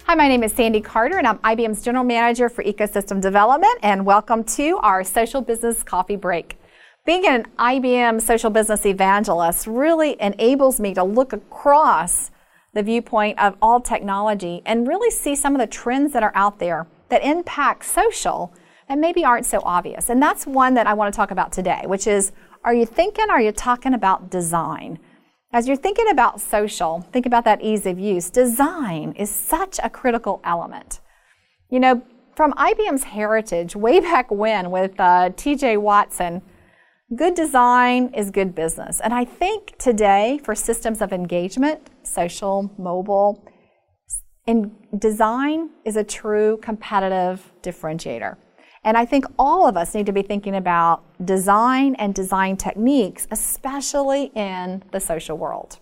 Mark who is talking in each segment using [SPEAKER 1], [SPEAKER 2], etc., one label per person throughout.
[SPEAKER 1] Hi, my name is Sandy Carter, and I'm IBM's General Manager for Ecosystem Development, and welcome to our Social Business Coffee Break. Being an IBM Social Business Evangelist really enables me to look across the viewpoint of all technology and really see some of the trends that are out there that impact social and maybe aren't so obvious. And that's one that I want to talk about today, which is, are you talking about design? As you're thinking about social, think about that ease of use. Design is such a critical element. You know, from IBM's heritage, way back when with T.J. Watson, good design is good business. And I think today for systems of engagement, social, mobile, design is a true competitive differentiator. And I think all of us need to be thinking about design and design techniques, especially in the social world.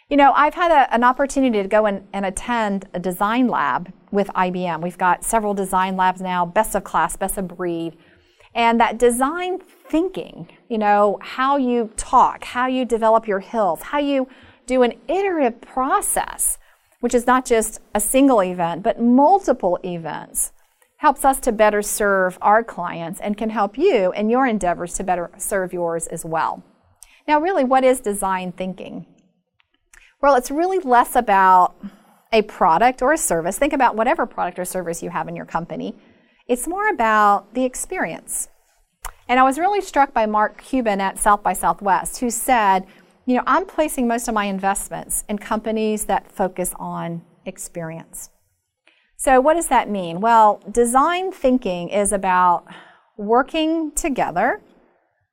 [SPEAKER 1] You know, I've had an opportunity to go and attend a design lab with IBM. We've got several design labs now, best of class, best of breed. And that design thinking, you know, how you talk, how you develop your hills, how you do an iterative process, which is not just a single event, but multiple events, helps us to better serve our clients and can help you in your endeavors to better serve yours as well. Now, really, what is design thinking? Well, it's really less about a product or a service. Think about whatever product or service you have in your company. It's more about the experience. And I was really struck by Mark Cuban at South by Southwest, who said, you know, I'm placing most of my investments in companies that focus on experience. So what does that mean? Well, design thinking is about working together,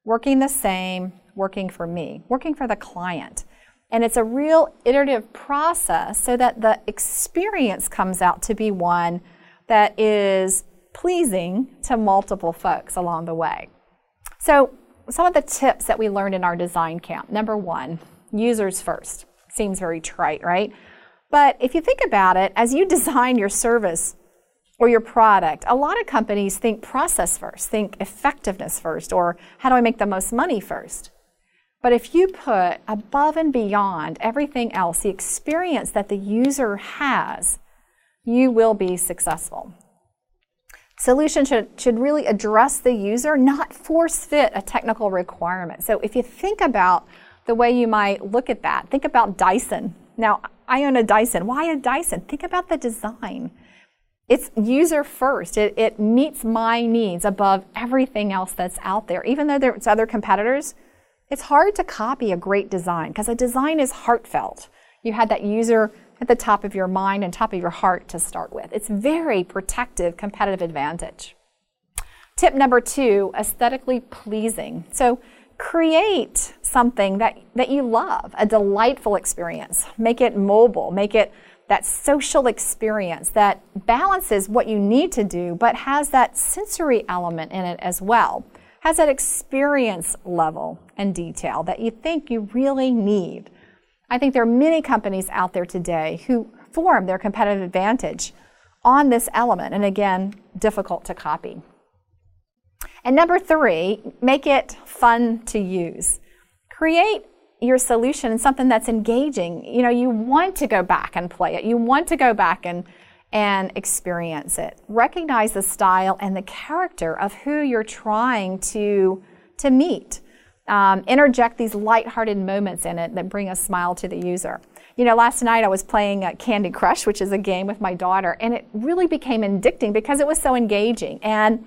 [SPEAKER 1] working the same, working for me, working for the client. And it's a real iterative process so that the experience comes out to be one that is pleasing to multiple folks along the way. So some of the tips that we learned in our design camp. Number one, users first. Seems very trite, right? But if you think about it, as you design your service or your product, a lot of companies think process first, think effectiveness first, or how do I make the most money first? But if you put above and beyond everything else, the experience that the user has, you will be successful. Solution should really address the user, not force fit a technical requirement. So if you think about the way you might look at that, think about Dyson. Now, I own a Dyson. Why a Dyson? Think about the design. It's user first. It meets my needs above everything else that's out there. Even though there's other competitors, it's hard to copy a great design because a design is heartfelt. You had that user at the top of your mind and top of your heart to start with. It's very protective, competitive advantage. Tip number two, aesthetically pleasing. So create something that you love, a delightful experience. Make it mobile, make it that social experience that balances what you need to do, but has that sensory element in it as well. Has that experience level and detail that you think you really need. I think there are many companies out there today who form their competitive advantage on this element, and again, difficult to copy. And number three, make it fun to use. Create your solution in something that's engaging. You know, you want to go back and play it. You want to go back and experience it. Recognize the style and the character of who you're trying to meet. Interject these lighthearted moments in it that bring a smile to the user. You know, last night I was playing Candy Crush, which is a game with my daughter, and it really became addicting because it was so engaging. And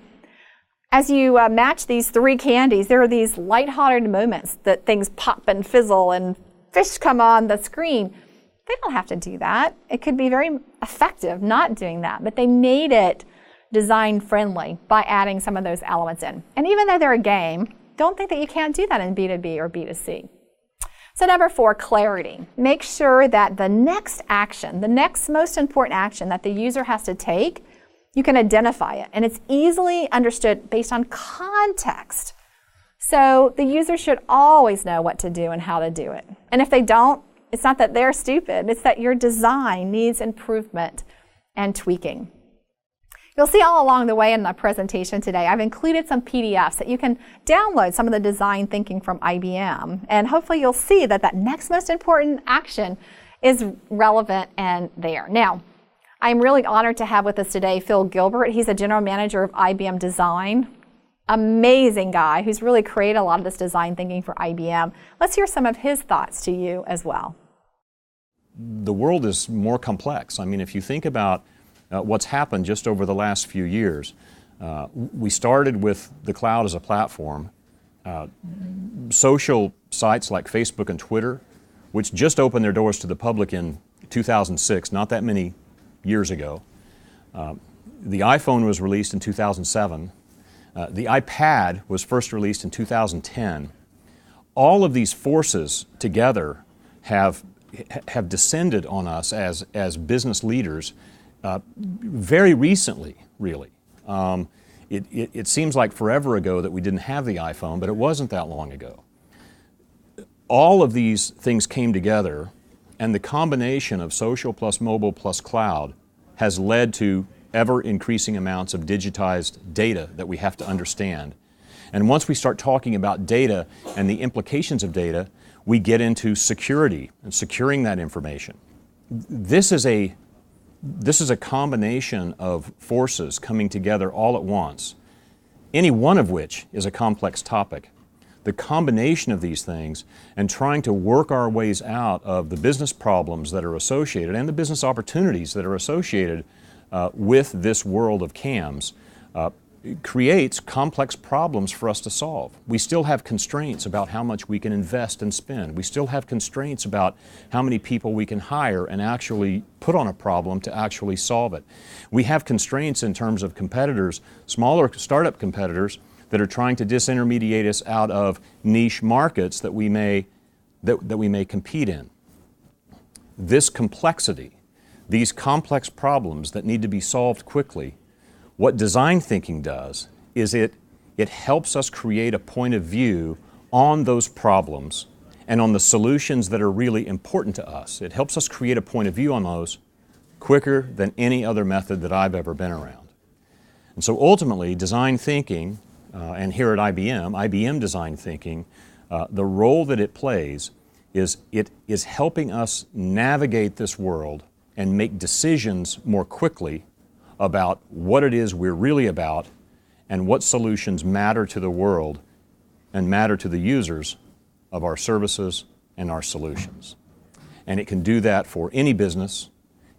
[SPEAKER 1] as you match these three candies, there are these lighthearted moments that things pop and fizzle and fish come on the screen. They don't have to do that. It could be very effective not doing that, but they made it design friendly by adding some of those elements in. And even though they're a game, don't think that you can't do that in B2B or B2C. So number four, clarity. Make sure that the next action, the next most important action that the user has to take, you can identify it, and it's easily understood based on context. So the user should always know what to do and how to do it. And if they don't, it's not that they're stupid, it's that your design needs improvement and tweaking. You'll see all along the way in the presentation today, I've included some PDFs that you can download some of the design thinking from IBM, and hopefully you'll see that that next most important action is relevant and there. Now, I'm really honored to have with us today Phil Gilbert. He's a general manager of IBM Design. Amazing guy who's really created a lot of this design thinking for IBM. Let's hear some of his thoughts to you as well.
[SPEAKER 2] The world is more complex. I mean, if you think about what's happened just over the last few years, we started with the cloud as a platform. Social sites like Facebook and Twitter, which just opened their doors to the public in 2006, not that many years ago. The iPhone was released in 2007. The iPad was first released in 2010. All of these forces together have descended on us as business leaders very recently, really. It seems like forever ago that we didn't have the iPhone, but it wasn't that long ago. All of these things came together, and the combination of social plus mobile plus cloud has led to ever increasing amounts of digitized data that we have to understand. And once we start talking about data and the implications of data, we get into security and securing that information. This is a combination of forces coming together all at once, any one of which is a complex topic. The combination of these things and trying to work our ways out of the business problems that are associated and the business opportunities that are associated with this world of CAMs creates complex problems for us to solve. We still have constraints about how much we can invest and spend. We still have constraints about how many people we can hire and actually put on a problem to actually solve it. We have constraints in terms of competitors, smaller startup competitors, that are trying to disintermediate us out of niche markets that we may compete in. This complexity, these complex problems that need to be solved quickly, what design thinking does is it helps us create a point of view on those problems and on the solutions that are really important to us. It helps us create a point of view on those quicker than any other method that I've ever been around. And so ultimately, design thinking, and here at IBM Design Thinking, the role that it plays is it is helping us navigate this world and make decisions more quickly about what it is we're really about and what solutions matter to the world and matter to the users of our services and our solutions. And it can do that for any business.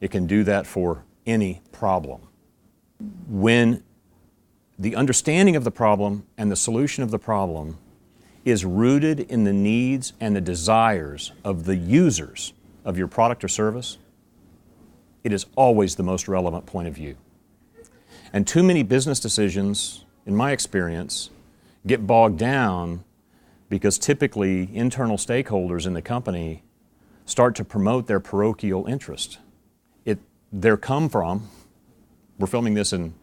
[SPEAKER 2] It can do that for any problem. When the understanding of the problem and the solution of the problem is rooted in the needs and the desires of the users of your product or service, it is always the most relevant point of view. And too many business decisions, in my experience, get bogged down because typically internal stakeholders in the company start to promote their parochial interest. We're filming this in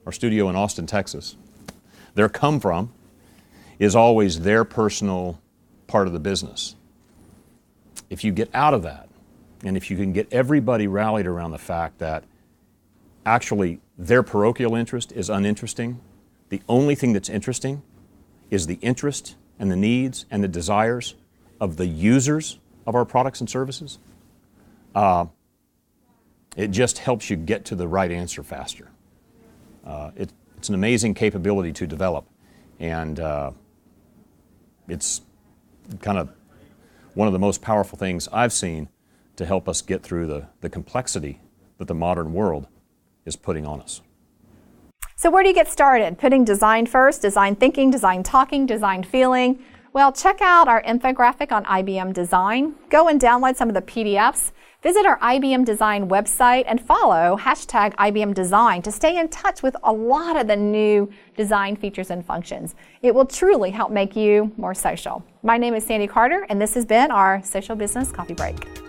[SPEAKER 2] our studio in Austin, Texas. Their come from is always their personal part of the business. If you get out of that, and if you can get everybody rallied around the fact that actually their parochial interest is uninteresting, the only thing that's interesting is the interest and the needs and the desires of the users of our products and services, it just helps you get to the right answer faster. It's an amazing capability to develop, and it's kind of one of the most powerful things I've seen to help us get through the complexity that the modern world is putting on us.
[SPEAKER 1] So where do you get started? Putting design first, design thinking, design talking, design feeling? Well, check out our infographic on IBM Design. Go and download some of the PDFs. Visit our IBM Design website and follow hashtag IBM Design to stay in touch with a lot of the new design features and functions. It will truly help make you more social. My name is Sandy Carter, and this has been our Social Business Coffee Break.